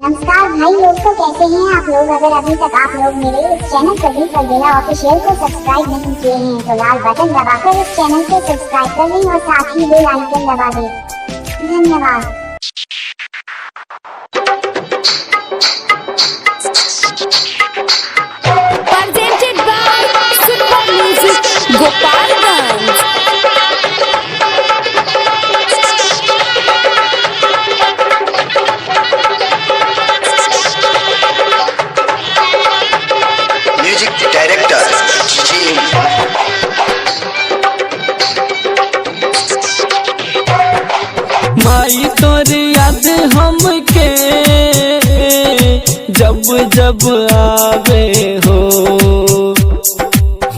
नमस्कार भाई दोस्तों, कैसे हैं आप लोग। अगर अभी तक आप लोग मेरे इस चैनल प्रदीप अलबेला ऑफिशियल को सब्सक्राइब नहीं किए हैं तो लाल बटन दबाकर इस चैनल को सब्सक्राइब कर लें और साथ ही बेल आइकन दबा दें। धन्यवाद। Presented by Super Music Gopalganj। Music director माई तोर याद हमके जब जब आवे हो,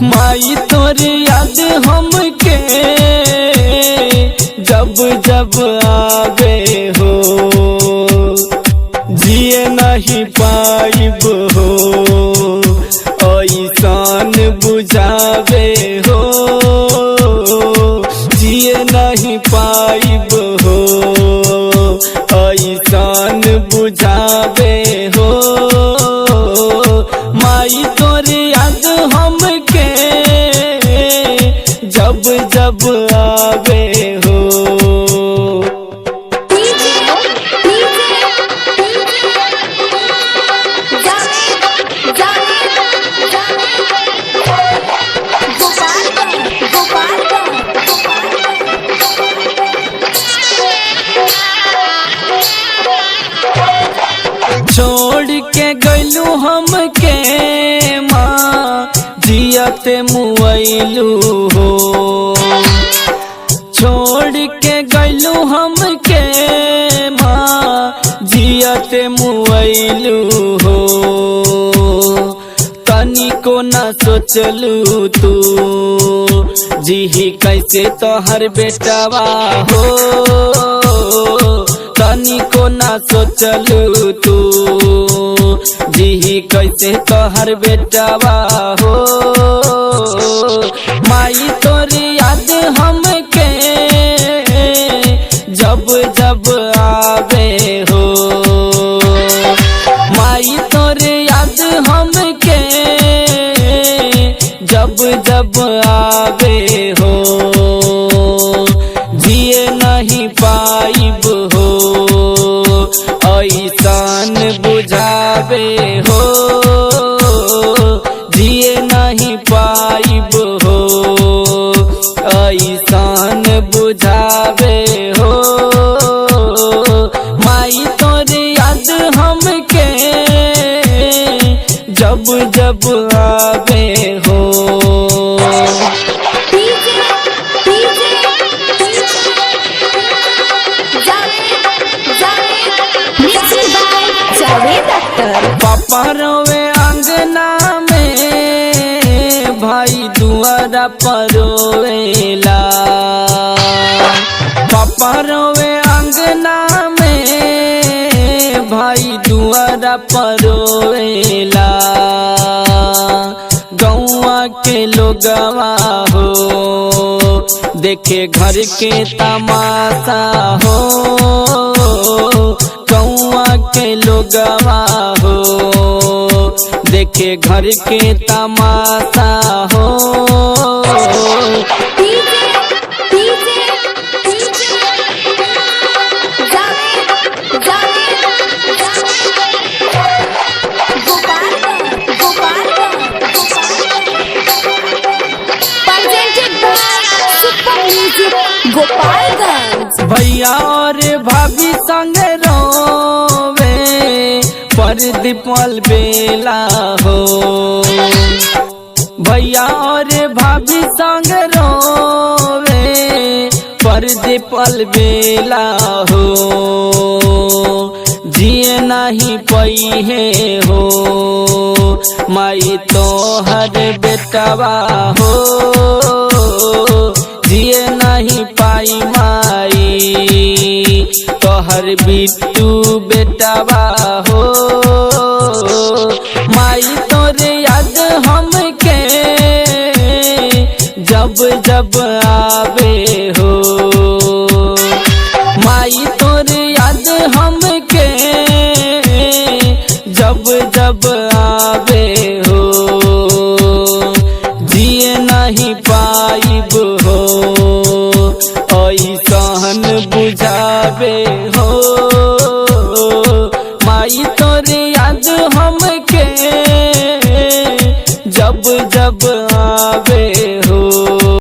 माई तोर याद हमके जब जब आवे हो, जिए नहीं पाइब हो ऐसान बुझावे हो, जिए नहीं पाइब हो ऐसान बुझावे हो। माई तोर याद हमके जब जब आवे हो। छोड़ के गलू हमके माँ जियते मुआइलू हो, छोड़ के गलू हमके माँ जियते मुआइलू हो, तनिको न सोचलू तू जी कैसे तोहर बेटवा हो, तनिको ना सोचलू तू जी कैसे तोहर बेटवा हो। माई तोर याद हमके जब जब आवे हो, माई तोर याद हमके जब जब आवे हो, जिए नहीं पाइब हो ऐसान बुझावे हो, जिए नहीं पाइब हो ऐसान बुझावे हो। माई तोर याद हमके जब जब आवे हो। पापा रोवे अंगना में भाई दुआरा परोवेला, पापा रोवे अंगना में भाई दुआरा परोवेला, गौआ के लोगवा हो देखे घर के तमाशा हो, गौआ के लोगवा हो देखे घर के तमाशा हो। गोपालगंज। भैया और भाभी संग रोवे प्रदीप अलबेला हो, भैया और भाभी संग रोवे प्रदीप अलबेला हो, जिए नहीं पई है हो माई तोहर बेटवा हो, जिए नहीं पाई माई तोहर बिट्टू बेटवा हो। माई तोर याद हमके जब जब आवे हो, माई तोर याद हमके बुझावे हो। माई तोरे याद हमके जब